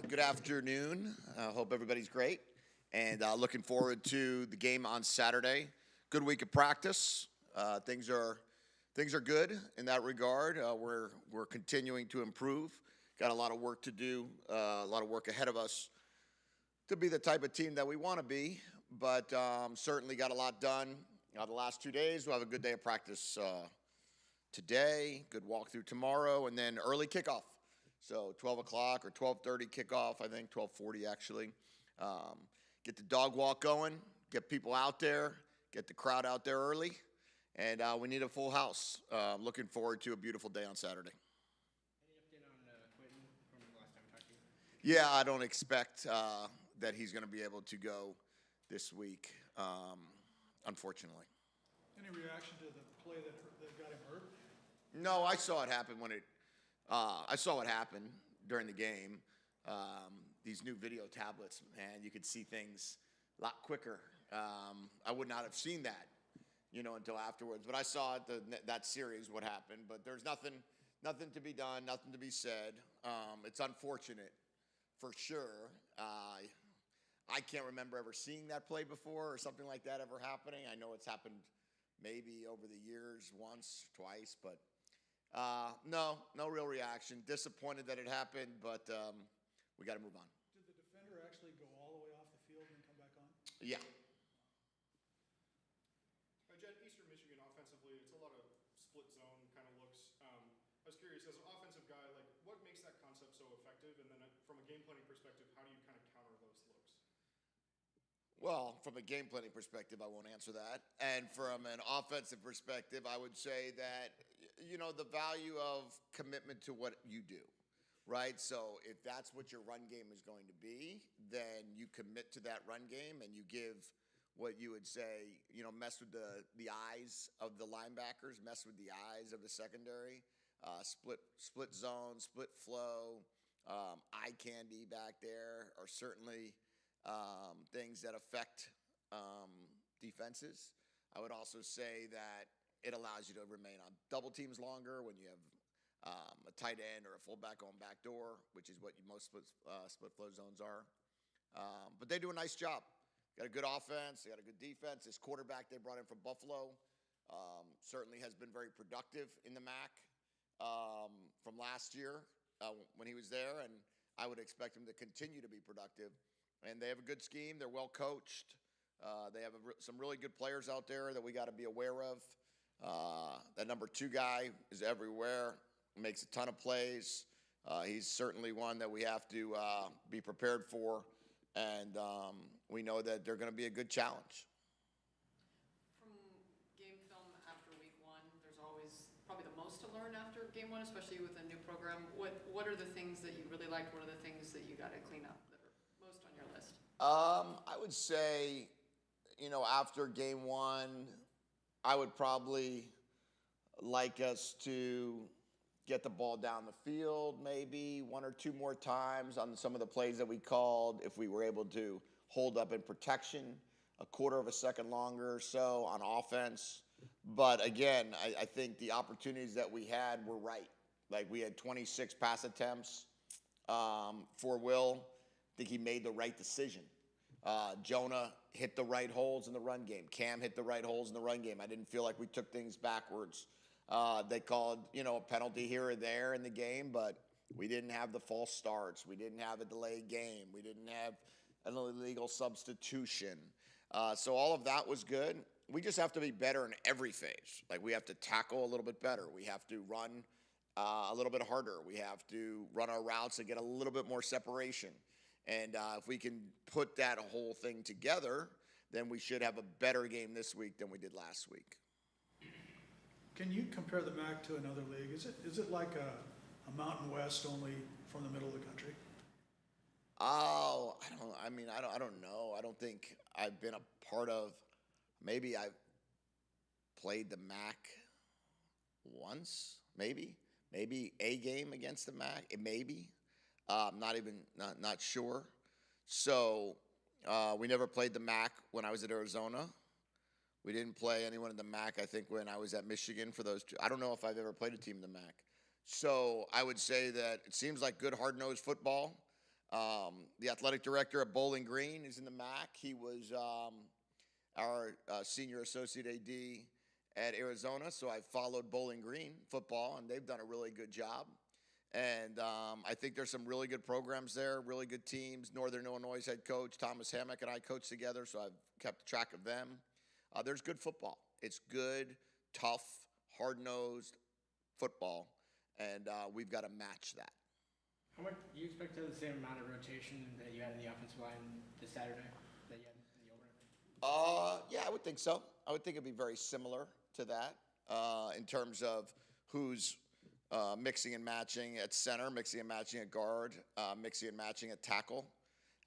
Good afternoon. Hope everybody's great, and looking forward to the game on Saturday. Good week of practice. Things are good in that regard. We're continuing to improve. Got a lot of work to do. A lot of work ahead of us to be the type of team that we want to be. But certainly got a lot done the last 2 days. We'll have a good day of practice today. Good walkthrough tomorrow, and then early kickoff. So 12 o'clock or 12:30 kickoff, I think, 12:40 actually. Get the dog walk going, get people out there, get the crowd out there early, and we need a full house. Looking forward to a beautiful day on Saturday. Any update on Quentin from the last time we talked to you? Yeah, I don't expect that he's going to be able to go this week, unfortunately. Any reaction to the play that got him hurt? No, I saw it happen I saw what happened during the game. These new video tablets, man, you could see things a lot quicker. I would not have seen that, until afterwards. But I saw that series what happened. But there's nothing to be done, nothing to be said. It's unfortunate, for sure. I can't remember ever seeing that play before or something like that ever happening. I know it's happened maybe over the years, once, twice, but. No real reaction. Disappointed that it happened, but we got to move on. Did the defender actually go all the way off the field and come back on? Yeah. Jedd, Eastern Michigan offensively, it's a lot of split zone kind of looks. I was curious, as an offensive guy, like what makes that concept so effective? And then from a game planning perspective, how do you kind of counter those looks? Well, from a game planning perspective, I won't answer that. And from an offensive perspective, I would say that, the value of commitment to what you do, right? So if that's what your run game is going to be, then you commit to that run game and you give what you would say, mess with the eyes of the linebackers, mess with the eyes of the secondary, split zone, split flow, eye candy back there are certainly things that affect defenses. I would also say that it allows you to remain on double teams longer when you have a tight end or a fullback on back door, which is what most split flow zones are. But they do a nice job. Got a good offense. They got a good defense. This quarterback they brought in from Buffalo certainly has been very productive in the MAC from last year when he was there, and I would expect him to continue to be productive. And they have a good scheme. They're well coached. They have some really good players out there that we got to be aware of. That number 2 guy is everywhere, makes a ton of plays. He's certainly one that we have to be prepared for, and we know that they're going to be a good challenge. From game film after week 1, there's always probably the most to learn after game 1, especially with a new program. What are the things that you really liked? What are the things that you got to clean up that are most on your list? I would say, after game 1, I would probably like us to get the ball down the field maybe 1 or 2 more times on some of the plays that we called. If we were able to hold up in protection a quarter of a second longer or so on offense. But again, I think the opportunities that we had were right. Like we had 26 pass attempts for Will. I think he made the right decision. Jonah hit the right holes in the run game. Cam hit the right holes in the run game. I didn't feel like we took things backwards. They called, a penalty here or there in the game, but we didn't have the false starts. We didn't have a delayed game. We didn't have an illegal substitution. So all of that was good. We just have to be better in every phase. Like we have to tackle a little bit better. We have to run a little bit harder. We have to run our routes and get a little bit more separation. And if we can put that whole thing together, then we should have a better game this week than we did last week. Can you compare the MAC to another league? Is it like a Mountain West only from the middle of the country? Oh, I don't know. I don't think I've been a part of. Maybe I've played the MAC once. Maybe a game against the MAC. Maybe. Not sure. So we never played the MAC when I was at Arizona. We didn't play anyone in the MAC, I think, when I was at Michigan for those 2. I don't know if I've ever played a team in the MAC. So I would say that it seems like good hard-nosed football. The athletic director at Bowling Green is in the MAC. He was our senior associate AD at Arizona, so I followed Bowling Green football, and they've done a really good job. And I think there's some really good programs there, really good teams. Northern Illinois head coach Thomas Hammock and I coach together, so I've kept track of them. There's good football. It's good, tough, hard-nosed football, and we've got to match that. How much do you expect to have the same amount of rotation that you had in the offensive line this Saturday that you had in the opener? Yeah, I would think so. I would think it'd be very similar to that in terms of who's mixing and matching at center, mixing and matching at guard, mixing and matching at tackle.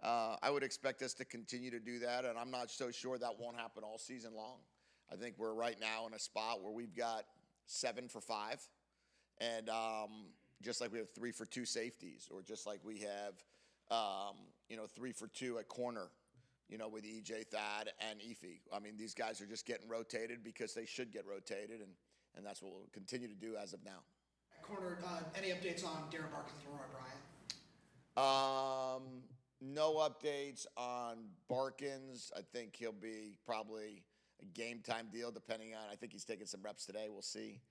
I would expect us to continue to do that, and I'm not so sure that won't happen all season long. I think we're right now in a spot where we've got 7 for 5, and just like we have 3 for 2 safeties, or just like we have 3 for 2 at corner, with EJ, Thad, and Efi. I mean, these guys are just getting rotated because they should get rotated, and that's what we'll continue to do as of now. Corner, any updates on Darren Barkin Bryant? No updates on Barkins. I think he'll be probably a game time deal, depending on, I think he's taking some reps today. We'll see.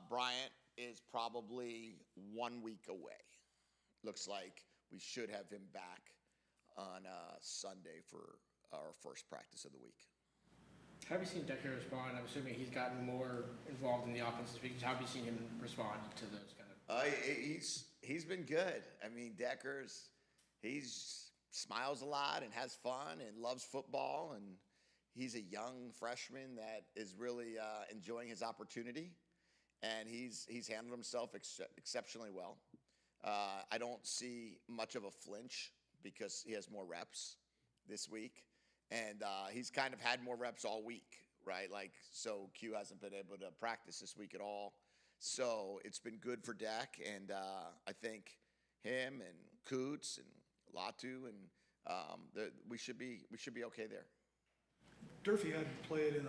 Bryant is probably 1 week away. Looks like we should have him back on Sunday for our first practice of the week. How have you seen Decker respond? I'm assuming he's gotten more involved in the offense this week. How have you seen him respond to those kind of? He's been good. I mean, he's smiles a lot and has fun and loves football, and he's a young freshman that is really enjoying his opportunity, and he's handled himself exceptionally well. I don't see much of a flinch because he has more reps this week. And he's kind of had more reps all week, right? So Q hasn't been able to practice this week at all. So it's been good for Dak, and I think him and Coots and Latu and we should be okay there. Durfee hadn't played in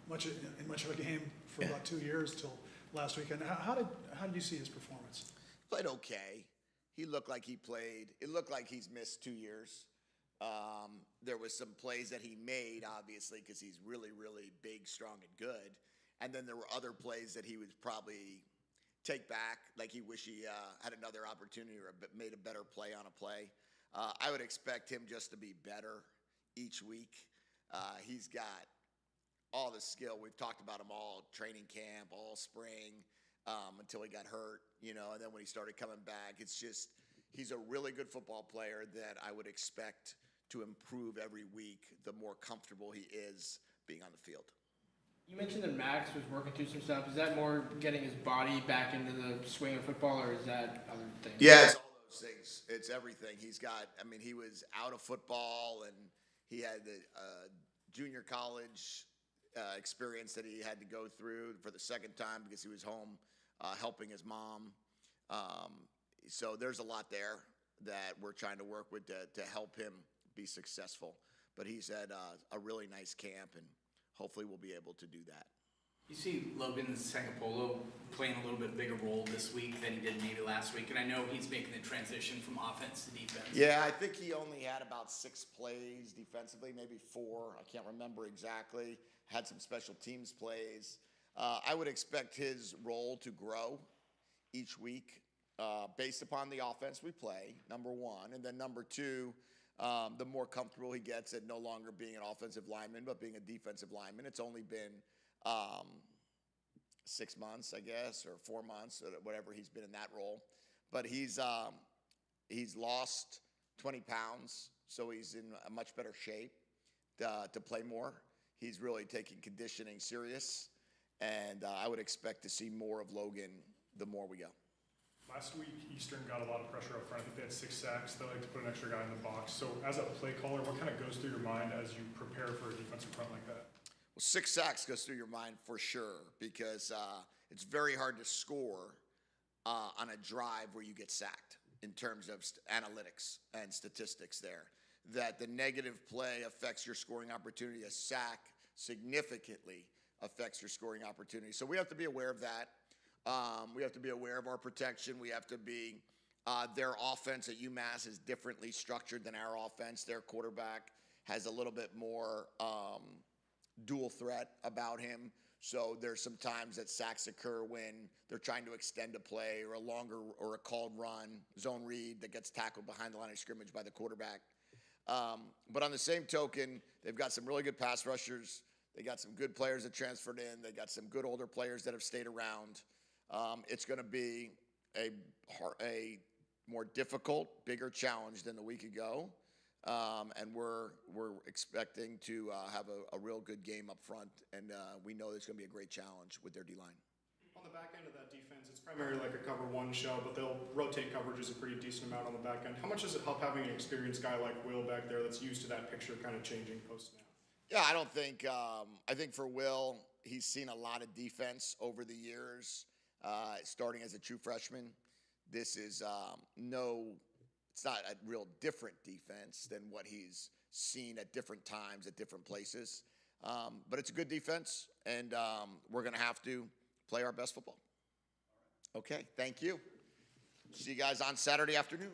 much of a game for about 2 years till last weekend. How did you see his performance? Played okay. He looked like he played. It looked like he's missed 2 years. There was some plays that he made, obviously, because he's really, really big, strong, and good. And then there were other plays that he would probably take back, like he wish he had another opportunity or made a better play on a play. I would expect him just to be better each week. He's got all the skill. We've talked about him all training camp, all spring, until he got hurt, and then when he started coming back, it's just he's a really good football player that I would expect to improve every week the more comfortable he is being on the field. You mentioned that Max was working through some stuff. Is that more getting his body back into the swing of football, or is that other things? Yeah, it's all those things. It's everything. He was out of football, and he had the junior college experience that he had to go through for the second time because he was home helping his mom. So there's a lot there that we're trying to work with to help him be successful. But he's had a really nice camp, and hopefully we'll be able to do that. You see Logan Sangapolo playing a little bit bigger role this week than he did maybe last week, and I know he's making the transition from offense to defense. Yeah, I think he only had about 6 plays defensively, maybe 4. I can't remember exactly. Had some special teams plays. I would expect his role to grow each week based upon the offense we play, number one. And then number 2, the more comfortable he gets at no longer being an offensive lineman, but being a defensive lineman. It's only been 6 months, I guess, or 4 months, or whatever he's been in that role. But he's lost 20 pounds, so he's in a much better shape to play more. He's really taking conditioning serious, and I would expect to see more of Logan the more we go. Last week, Eastern got a lot of pressure up front. I think they had 6 sacks. They like to put an extra guy in the box. So as a play caller, what kind of goes through your mind as you prepare for a defensive front like that? Well, 6 sacks goes through your mind for sure because it's very hard to score on a drive where you get sacked in terms of analytics and statistics there. That the negative play affects your scoring opportunity. A sack significantly affects your scoring opportunity. So we have to be aware of that. We have to be aware of our protection. We have to be Their offense at UMass is differently structured than our offense. Their quarterback has a little bit more dual threat about him. So there's some times that sacks occur when they're trying to extend a play or a longer or a called run, zone read that gets tackled behind the line of scrimmage by the quarterback. But on the same token, they've got some really good pass rushers. They got some good players that transferred in. They got some good older players that have stayed around. It's going to be a more difficult, bigger challenge than the week ago. And we're expecting to have a real good game up front, and we know there's going to be a great challenge with their D-line. On the back end of that defense, it's primarily like a cover one show, but they'll rotate coverages a pretty decent amount on the back end. How much does it help having an experienced guy like Will back there that's used to that picture kind of changing post-snap? Yeah, I don't think I think for Will, he's seen a lot of defense over the years, starting as a true freshman. This is it's not a real different defense than what he's seen at different times at different places. But it's a good defense, and we're going to have to play our best football. Okay, thank you. See you guys on Saturday afternoon.